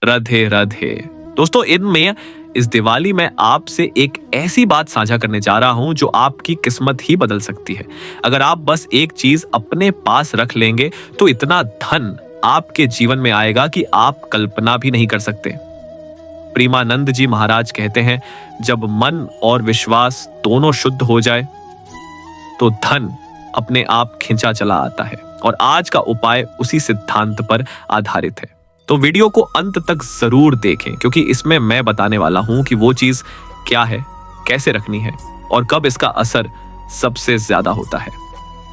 राधे राधे। दोस्तों, इनमें इस दिवाली में आपसे एक ऐसी बात साझा करने जा रहा हूं जो आपकी किस्मत ही बदल सकती है। अगर आप बस एक चीज अपने पास रख लेंगे तो इतना धन आपके जीवन में आएगा कि आप कल्पना भी नहीं कर सकते। प्रेमानंद जी महाराज कहते हैं, जब मन और विश्वास दोनों शुद्ध हो जाए तो धन अपने आप खिंचा चला आता है। और आज का उपाय उसी सिद्धांत पर आधारित है। तो वीडियो को अंत तक जरूर देखें, क्योंकि इसमें मैं बताने वाला हूं कि वो चीज क्या है, कैसे रखनी है और कब इसका असर सबसे ज्यादा होता है।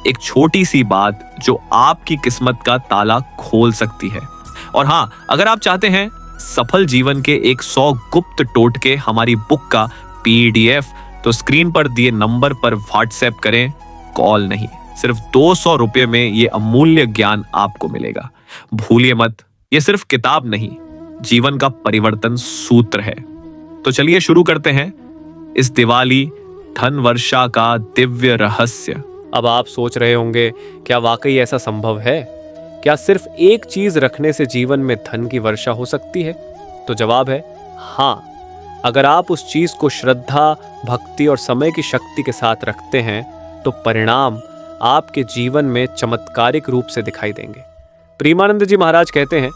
एक छोटी सी बात जो आपकी किस्मत का ताला खोल सकती है। और हां, अगर आप चाहते हैं सफल जीवन के 100 गुप्त टोटके हमारी बुक का PDF, तो स्क्रीन पर दिए नंबर पर व्हाट्सएप करें, कॉल नहीं। सिर्फ 200 रुपये में ये अमूल्य ज्ञान आपको मिलेगा। भूलिए मत, ये सिर्फ किताब नहीं, जीवन का परिवर्तन सूत्र है। तो चलिए शुरू करते हैं इस दिवाली धन वर्षा का दिव्य रहस्य। अब आप सोच रहे होंगे, क्या वाकई ऐसा संभव है? क्या सिर्फ एक चीज रखने से जीवन में धन की वर्षा हो सकती है? तो जवाब है हाँ। अगर आप उस चीज को श्रद्धा, भक्ति और समय की शक्ति के साथ रखते हैं तो परिणाम आपके जीवन में चमत्कारिक रूप से दिखाई देंगे। प्रेमानंद जी महाराज कहते हैं,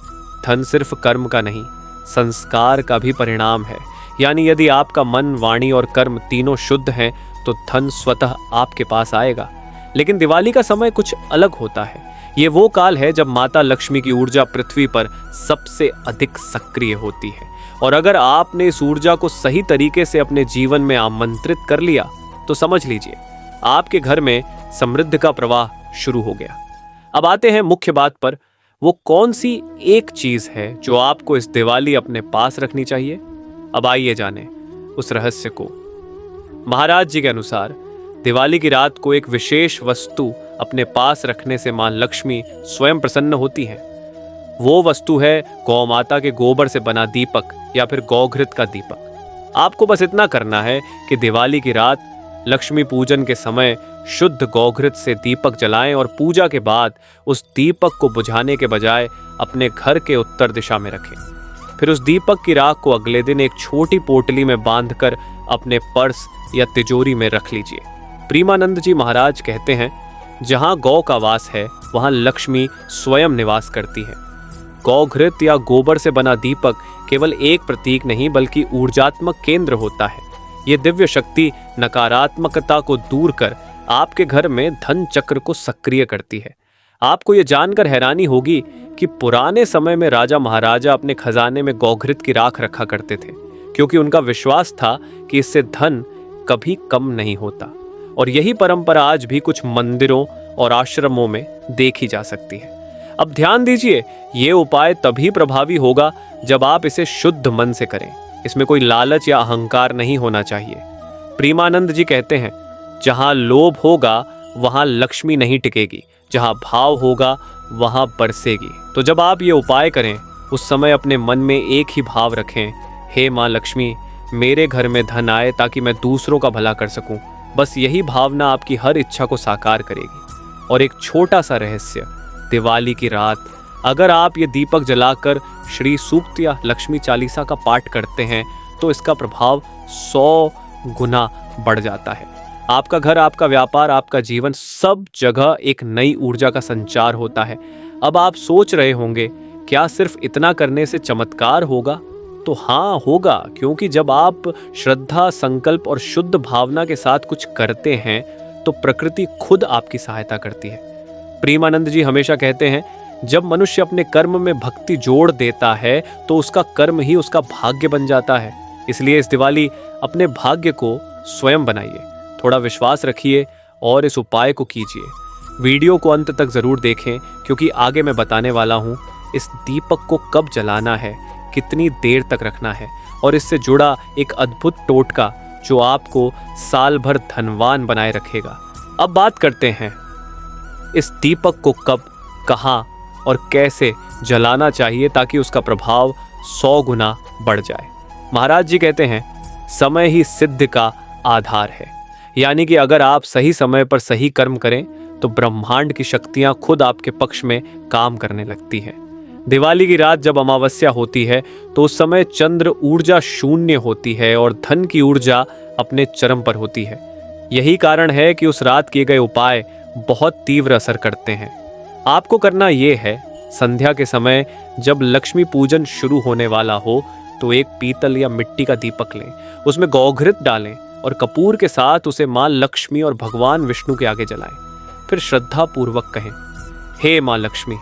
धन सिर्फ कर्म का नहीं, संस्कार का भी परिणाम है। यानी यदि आपका मन, वाणी और कर्म तीनों शुद्ध हैं तो धन स्वतः आपके पास आएगा। लेकिन दिवाली का समय कुछ अलग होता है। ये वो काल है जब माता लक्ष्मी की ऊर्जा पृथ्वी पर सबसे अधिक सक्रिय होती है। और अगर आपने इस ऊर्जा को सही तरीके से अपने जीवन में आमंत्रित कर लिया तो समझ लीजिए आपके घर में समृद्धि का प्रवाह शुरू हो गया। अब आते हैं मुख्य बात पर। वो कौन सी एक चीज है जो आपको इस दिवाली अपने पास रखनी चाहिए? अब आइए जानें उस रहस्य को। महाराज जी के अनुसार दिवाली की रात को एक विशेष वस्तु अपने पास रखने से मां लक्ष्मी स्वयं प्रसन्न होती हैं। वो वस्तु है गौ माता के गोबर से बना दीपक या फिर गौघृत का दीपक। आपको बस इतना करना है कि दिवाली की रात लक्ष्मी पूजन के समय शुद्ध गौघृत से दीपक जलाएं और पूजा के बाद उस दीपक को बुझाने के बजाय अपने घर के उत्तर दिशा में रखें। फिर उस दीपक की राख को अगले दिन एक छोटी पोटली में बांधकर अपने पर्स या तिजोरी में रख लीजिए। प्रेमानंद जी महाराज कहते हैं, जहां गौ का वास है वहां लक्ष्मी स्वयं निवास करती है। गौघृत या गोबर से बना दीपक केवल एक प्रतीक नहीं बल्कि ऊर्जात्मक केंद्र होता है। ये दिव्य शक्ति नकारात्मकता को दूर कर आपके घर में धन चक्र को सक्रिय करती है। आपको ये जानकर हैरानी होगी कि पुराने समय में राजा महाराजा अपने खजाने में गौघृत की राख रखा करते थे, क्योंकि उनका विश्वास था कि इससे धन कभी कम नहीं होता। और यही परंपरा आज भी कुछ मंदिरों और आश्रमों में देखी जा सकती है। अब ध्यान दीजिए, ये उपाय तभी प्रभावी होगा जब आप इसे शुद्ध मन से करें। इसमें कोई लालच या अहंकार नहीं होना चाहिए। प्रेमानंद जी कहते हैं, जहां लोभ होगा वहां लक्ष्मी नहीं टिकेगी, जहां भाव होगा वहां बरसेगी। तो जब आप ये उपाय करें उस समय अपने मन में एक ही भाव रखें, हे मां लक्ष्मी, मेरे घर में धन आए ताकि मैं दूसरों का भला कर सकूं। बस यही भावना आपकी हर इच्छा को साकार करेगी। और एक छोटा सा रहस्य, दिवाली की रात अगर आप ये दीपक जलाकर श्री सूक्त या लक्ष्मी चालीसा का पाठ करते हैं तो इसका प्रभाव 100 गुना बढ़ जाता है। आपका घर, आपका व्यापार, आपका जीवन, सब जगह एक नई ऊर्जा का संचार होता है। अब आप सोच रहे होंगे, क्या सिर्फ इतना करने से चमत्कार होगा? तो हाँ, होगा, क्योंकि जब आप श्रद्धा, संकल्प और शुद्ध भावना के साथ कुछ करते हैं तो प्रकृति खुद आपकी सहायता करती है। प्रेमानंद जी हमेशा कहते हैं, जब मनुष्य अपने कर्म में भक्ति जोड़ देता है तो उसका कर्म ही उसका भाग्य बन जाता है। इसलिए इस दिवाली अपने भाग्य को स्वयं बनाइए, थोड़ा विश्वास रखिए और इस उपाय को कीजिए। वीडियो को अंत तक जरूर देखें, क्योंकि आगे मैं बताने वाला हूँ इस दीपक को कब जलाना है, कितनी देर तक रखना है और इससे जुड़ा एक अद्भुत टोटका जो आपको साल भर धनवान बनाए रखेगा। अब बात करते हैं इस दीपक को कब, कहाँ और कैसे जलाना चाहिए ताकि उसका प्रभाव 100 गुना बढ़ जाए। महाराज जी कहते हैं, समय ही सिद्धि का आधार है। यानी कि अगर आप सही समय पर सही कर्म करें तो ब्रह्मांड की शक्तियां खुद आपके पक्ष में काम करने लगती हैं। दिवाली की रात जब अमावस्या होती है तो उस समय चंद्र ऊर्जा शून्य होती है और धन की ऊर्जा अपने चरम पर होती है। यही कारण है कि उस रात किए गए उपाय बहुत तीव्र असर करते हैं। आपको करना यह है, संध्या के समय जब लक्ष्मी पूजन शुरू होने वाला हो तो एक पीतल या मिट्टी का दीपक लें, उसमें गौघृत डालें और कपूर के साथ उसे माँ लक्ष्मी और भगवान विष्णु के आगे जलाएं। फिर श्रद्धा पूर्वक कहें, हे माँ लक्ष्मी,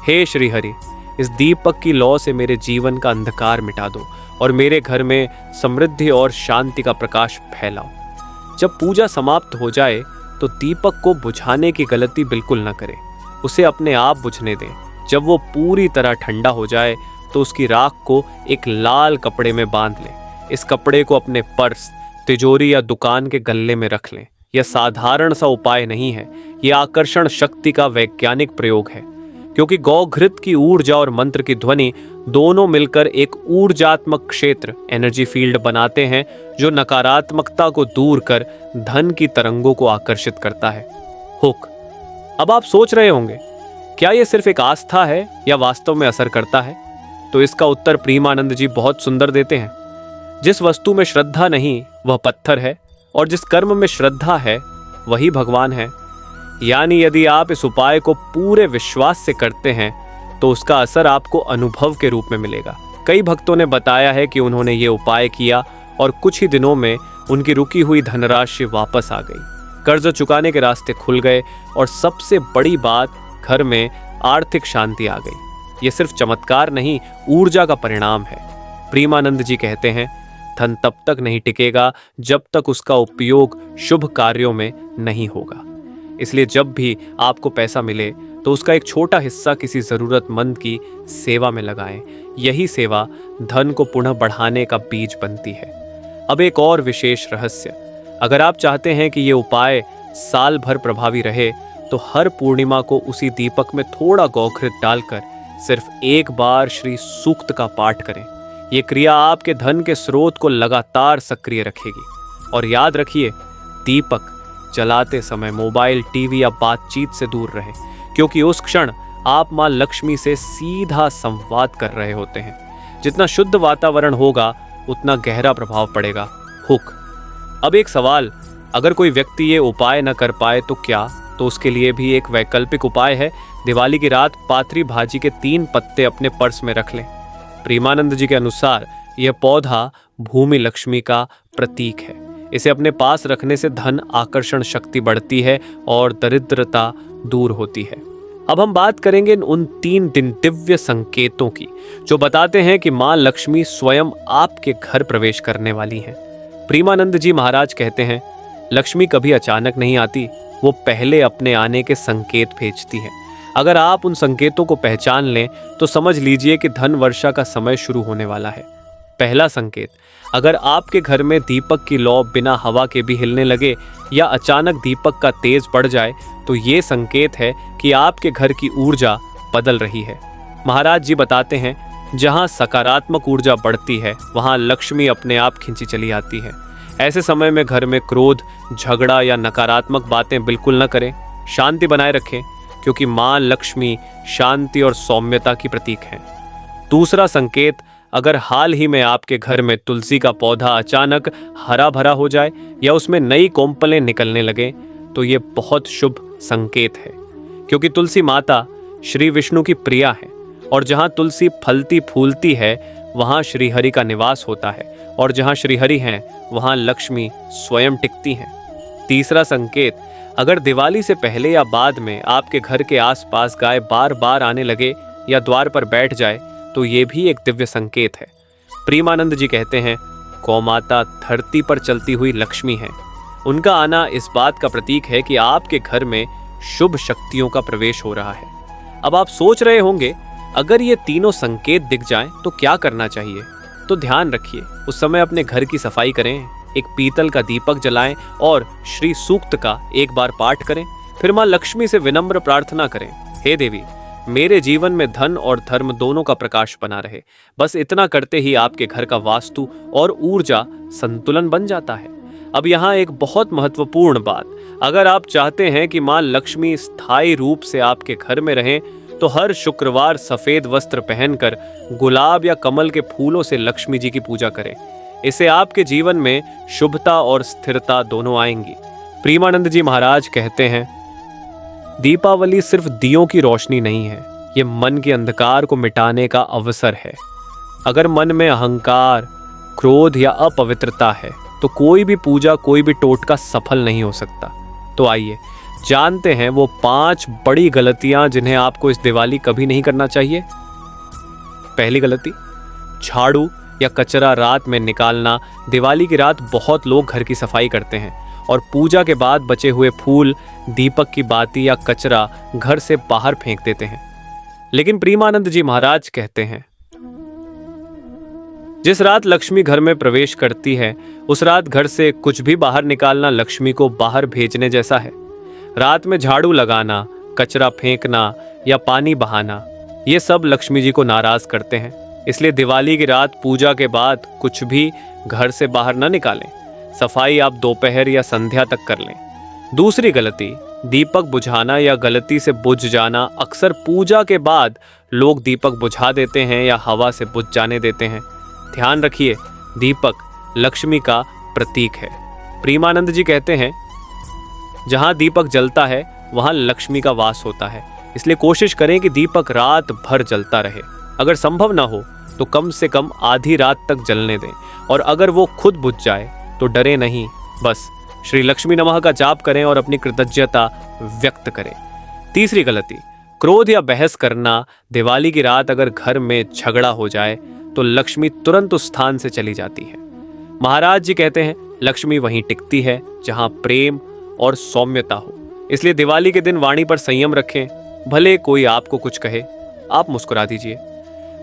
हे श्री हरि, इस दीपक की लौ से मेरे जीवन का अंधकार मिटा दो और मेरे घर में समृद्धि और शांति का प्रकाश फैलाओ। जब पूजा समाप्त हो जाए तो दीपक को बुझाने की गलती बिल्कुल न करें, उसे अपने आप बुझने दें। जब वो पूरी तरह ठंडा हो जाए तो उसकी राख को एक लाल कपड़े में बांध लें। इस कपड़े को अपने पर्स, तिजोरी या दुकान के गल्ले में रख लें। यह साधारण सा उपाय नहीं है, यह आकर्षण शक्ति का वैज्ञानिक प्रयोग है, क्योंकि गौघृत की ऊर्जा और मंत्र की ध्वनि दोनों मिलकर एक ऊर्जात्मक क्षेत्र, एनर्जी फील्ड बनाते हैं जो नकारात्मकता को दूर कर धन की तरंगों को आकर्षित करता है। हुक। अब आप सोच रहे होंगे, क्या यह सिर्फ एक आस्था है या वास्तव में असर करता है? तो इसका उत्तर प्रेमानंद जी बहुत सुंदर देते हैं। जिस वस्तु में श्रद्धा नहीं वह पत्थर है, और जिस कर्म में श्रद्धा है वही भगवान है। यानी यदि आप इस उपाय को पूरे विश्वास से करते हैं तो उसका असर आपको अनुभव के रूप में मिलेगा। कई भक्तों ने बताया है कि उन्होंने ये उपाय किया और कुछ ही दिनों में उनकी रुकी हुई धनराशि वापस आ गई, कर्ज चुकाने के रास्ते खुल गए और सबसे बड़ी बात, घर में आर्थिक शांति आ गई। ये सिर्फ चमत्कार नहीं, ऊर्जा का परिणाम है। प्रेमानंद जी कहते हैं, धन तब तक नहीं टिकेगा जब तक उसका उपयोग शुभ कार्यों में नहीं होगा। इसलिए जब भी आपको पैसा मिले तो उसका एक छोटा हिस्सा किसी जरूरतमंद की सेवा में लगाएं। यही सेवा धन को पुनः बढ़ाने का बीज बनती है। अब एक और विशेष रहस्य, अगर आप चाहते हैं कि ये उपाय साल भर प्रभावी रहे तो हर पूर्णिमा को उसी दीपक में थोड़ा गौघृत डालकर सिर्फ एक बार श्री सूक्त का पाठ करें। ये क्रिया आपके धन के स्रोत को लगातार सक्रिय रखेगी। और याद रखिए, दीपक जलाते समय मोबाइल, टीवी या बातचीत से दूर रहें, क्योंकि उस क्षण आप मां लक्ष्मी से सीधा संवाद कर रहे होते हैं। जितना शुद्ध वातावरण होगा उतना गहरा प्रभाव पड़ेगा। हुक। अब एक सवाल, अगर कोई व्यक्ति ये उपाय न कर पाए तो क्या? तो उसके लिए भी एक वैकल्पिक उपाय है। दिवाली की रात पाथरी भाजी के 3 पत्ते अपने पर्स में रख लें। प्रेमानंद जी के अनुसार यह पौधा भूमि लक्ष्मी का प्रतीक है। इसे अपने पास रखने से धन आकर्षण शक्ति बढ़ती है और दरिद्रता दूर होती है। अब हम बात करेंगे उन 3 दिन दिव्य संकेतों की जो बताते हैं कि मां लक्ष्मी स्वयं आपके घर प्रवेश करने वाली हैं। प्रेमानंद जी महाराज कहते हैं, लक्ष्मी कभी अचानक नहीं आती, वो पहले अपने आने के संकेत भेजती है। अगर आप उन संकेतों को पहचान लें तो समझ लीजिए कि धन वर्षा का समय शुरू होने वाला है। पहला संकेत, अगर आपके घर में दीपक की लौ बिना हवा के भी हिलने लगे या अचानक दीपक का तेज बढ़ जाए तो ये संकेत है कि आपके घर की ऊर्जा बदल रही है। महाराज जी बताते हैं, जहां सकारात्मक ऊर्जा बढ़ती है वहां लक्ष्मी अपने आप खिंची चली आती है। ऐसे समय में घर में क्रोध, झगड़ा या नकारात्मक बातें बिल्कुल न करें। शांति बनाए रखें, क्योंकि मां लक्ष्मी शांति और सौम्यता की प्रतीक है। दूसरा संकेत, अगर हाल ही में आपके घर में तुलसी का पौधा अचानक हरा भरा हो जाए या उसमें नई कोंपलें निकलने लगे तो ये बहुत शुभ संकेत है, क्योंकि तुलसी माता श्री विष्णु की प्रिया है और जहां तुलसी फलती फूलती है वहां श्रीहरि का निवास होता है, और जहां श्रीहरि हैं वहां लक्ष्मी स्वयं टिकती हैं। तीसरा संकेत, अगर दिवाली से पहले या बाद में आपके घर के आसपास गाय बार बार आने लगे या द्वार पर बैठ जाए तो ये भी एक दिव्य संकेत है। प्रेमानंद जी कहते हैं, गौमाता धरती पर चलती हुई लक्ष्मी है। उनका आना इस बात का प्रतीक है कि आपके घर में शुभ शक्तियों का प्रवेश हो रहा है। अब आप सोच रहे होंगे, अगर ये तीनों संकेत दिख जाएं तो क्या करना चाहिए? तो ध्यान रखिए, उस समय अपने घर की सफाई करें, एक पीतल का दीपक जलाएं और श्री सूक्त का एक बार पाठ करें। फिर मां लक्ष्मी से विनम्र प्रार्थना करें, हे देवी, मेरे जीवन में धन और धर्म दोनों का प्रकाश बना रहे। बस इतना करते ही आपके घर का वास्तु और ऊर्जा संतुलन बन जाता है। अब यहाँ एक बहुत महत्वपूर्ण बात, अगर आप चाहते हैं कि मां लक्ष्मी स्थायी रूप से आपके घर में रहें तो हर शुक्रवार सफेद वस्त्र पहनकर गुलाब या कमल के फूलों से लक्ष्मी जी की पूजा करें। इससे आपके जीवन में शुभता और स्थिरता दोनों आएंगी। प्रेमानंद जी महाराज कहते हैं, दीपावली सिर्फ दियों की रोशनी नहीं है, ये मन के अंधकार को मिटाने का अवसर है। अगर मन में अहंकार, क्रोध या अपवित्रता है तो कोई भी पूजा, कोई भी टोटका सफल नहीं हो सकता। तो आइए जानते हैं वो 5 बड़ी गलतियां जिन्हें आपको इस दिवाली कभी नहीं करना चाहिए। पहली गलती, झाड़ू या कचरा रात में निकालना। दिवाली की रात बहुत लोग घर की सफाई करते हैं और पूजा के बाद बचे हुए फूल, दीपक की बाती या कचरा घर से बाहर फेंक देते हैं। लेकिन प्रेमानंद जी महाराज कहते हैं, जिस रात लक्ष्मी घर में प्रवेश करती है उस रात घर से कुछ भी बाहर निकालना लक्ष्मी को बाहर भेजने जैसा है। रात में झाड़ू लगाना, कचरा फेंकना या पानी बहाना, ये सब लक्ष्मी जी को नाराज करते हैं। इसलिए दिवाली की रात पूजा के बाद कुछ भी घर से बाहर न निकालें। सफाई आप दोपहर या संध्या तक कर लें। दूसरी गलती, दीपक बुझाना या गलती से बुझ जाना। अक्सर पूजा के बाद लोग दीपक बुझा देते हैं या हवा से बुझ जाने देते हैं। ध्यान रखिए, दीपक लक्ष्मी का प्रतीक है। प्रेमानंद जी कहते हैं, जहां दीपक जलता है वहां लक्ष्मी का वास होता है। इसलिए कोशिश करें कि दीपक रात भर जलता रहे। अगर संभव ना हो तो कम से कम आधी रात तक जलने दें, और अगर वो खुद बुझ जाए तो डरे नहीं, बस श्री लक्ष्मी नमः का जाप करें और अपनी कृतज्ञता व्यक्त करें। तीसरी गलती, क्रोध या बहस करना। दिवाली की रात अगर घर में झगड़ा हो जाए तो लक्ष्मी तुरंत उस स्थान से चली जाती है। महाराज जी कहते हैं, लक्ष्मी वहीं टिकती है जहां प्रेम और सौम्यता हो। इसलिए दिवाली के दिन वाणी पर संयम रखें। भले कोई आपको कुछ कहे, आप मुस्कुरा दीजिए।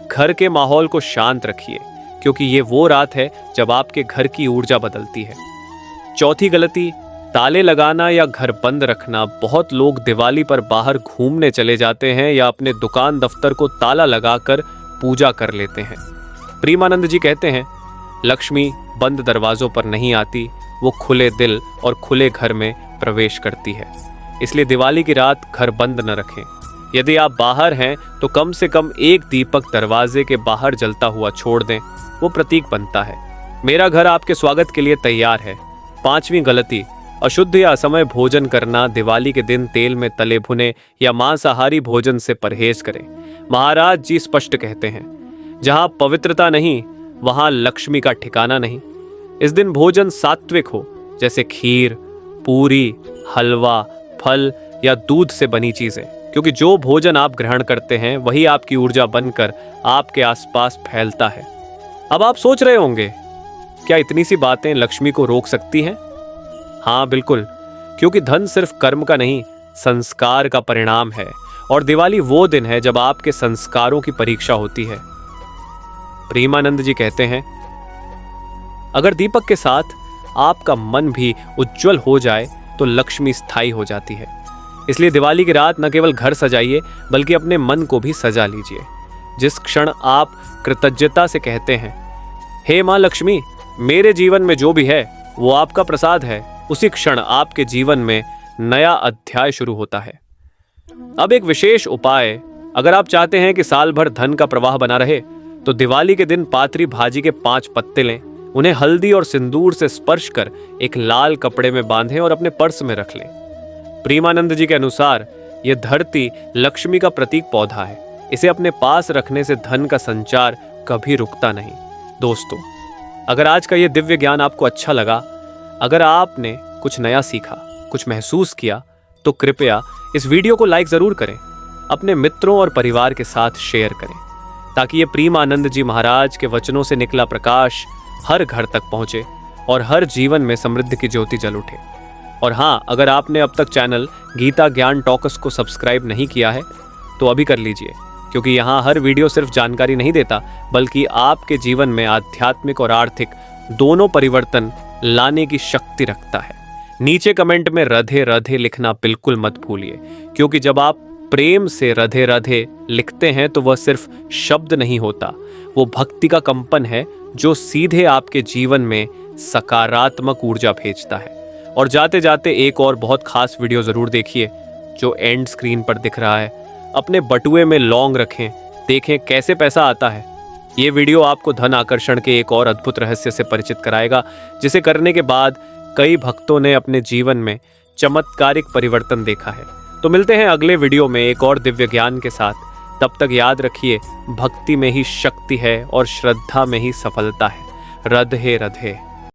घर के माहौल को शांत रखिए, क्योंकि ये वो रात है जब आपके घर की ऊर्जा बदलती है। चौथी गलती, ताले लगाना या घर बंद रखना। बहुत लोग दिवाली पर बाहर घूमने चले जाते हैं या अपने दुकान दफ्तर को ताला लगाकर पूजा कर लेते हैं। प्रेमानंद जी कहते हैं, लक्ष्मी बंद दरवाजों पर नहीं आती, वो खुले दिल और खुले घर में प्रवेश करती है। इसलिए दिवाली की रात घर बंद न रखें। यदि आप बाहर हैं तो कम से कम एक दीपक दरवाजे के बाहर जलता हुआ छोड़ दें, वो प्रतीक बनता है, मेरा घर आपके स्वागत के लिए तैयार है। पांचवी गलती, अशुद्ध या असमय भोजन करना। दिवाली के दिन तेल में तले भुने या मांसाहारी भोजन से परहेज करें। महाराज जी स्पष्ट कहते हैं, जहां पवित्रता नहीं वहां लक्ष्मी का ठिकाना नहीं। इस दिन भोजन सात्विक हो, जैसे खीर, पूरी, हलवा, फल या दूध से बनी चीजें, क्योंकि जो भोजन आप ग्रहण करते हैं वही आपकी ऊर्जा बनकर आपके आसपास फैलता है। अब आप सोच रहे होंगे, क्या इतनी सी बातें लक्ष्मी को रोक सकती हैं? हाँ बिल्कुल, क्योंकि धन सिर्फ कर्म का नहीं, संस्कार का परिणाम है। और दिवाली वो दिन है जब आपके संस्कारों की परीक्षा होती है। प्रेमानंद जी कहते हैं, अगर दीपक के साथ आपका मन भी उज्जवल हो जाए तो लक्ष्मी स्थायी हो जाती है। इसलिए दिवाली की रात न केवल घर सजाइए बल्कि अपने मन को भी सजा लीजिए। जिस क्षण आप कृतज्ञता से कहते हैं, हे माँ लक्ष्मी, मेरे जीवन में जो भी है वो आपका प्रसाद है, उसी क्षण आपके जीवन में नया अध्याय शुरू होता है। अब एक विशेष उपाय, अगर आप चाहते हैं कि साल भर धन का प्रवाह बना रहे तो दिवाली के दिन पातरी भाजी के 5 पत्ते लें, उन्हें हल्दी और सिंदूर से स्पर्श कर एक लाल कपड़े में बांधें और अपने पर्स में रख लें। प्रेमानंद जी के अनुसार यह धरती लक्ष्मी का प्रतीक पौधा है, इसे अपने पास रखने से धन का संचार कभी रुकता नहीं। दोस्तों, अगर आज का यह दिव्य ज्ञान आपको अच्छा लगा, अगर आपने कुछ नया सीखा, कुछ महसूस किया, तो कृपया इस वीडियो को लाइक जरूर करें, अपने मित्रों और परिवार के साथ शेयर करें, ताकि ये प्रेमानंद जी महाराज के वचनों से निकला प्रकाश हर घर तक पहुंचे और हर जीवन में समृद्धि की ज्योति जल उठे। और हाँ, अगर आपने अब तक चैनल गीता ज्ञान टॉकस को सब्सक्राइब नहीं किया है तो अभी कर लीजिए, क्योंकि यहाँ हर वीडियो सिर्फ जानकारी नहीं देता बल्कि आपके जीवन में आध्यात्मिक और आर्थिक दोनों परिवर्तन लाने की शक्ति रखता है। नीचे कमेंट में राधे राधे लिखना बिल्कुल मत भूलिए, क्योंकि जब आप प्रेम से राधे राधे लिखते हैं तो वह सिर्फ शब्द नहीं होता, वो भक्ति का कंपन है जो सीधे आपके जीवन में सकारात्मक ऊर्जा भेजता है। और जाते जाते एक और बहुत खास वीडियो जरूर देखिए जो एंड स्क्रीन पर दिख रहा है। अपने बटुए में लौंग रखें, देखें कैसे पैसा आता है। ये वीडियो आपको धन आकर्षण के एक और अद्भुत रहस्य से परिचित कराएगा, जिसे करने के बाद कई भक्तों ने अपने जीवन में चमत्कारिक परिवर्तन देखा है। तो मिलते हैं अगले वीडियो में एक और दिव्य ज्ञान के साथ। तब तक याद रखिए, भक्ति में ही शक्ति है और श्रद्धा में ही सफलता है। राधे राधे।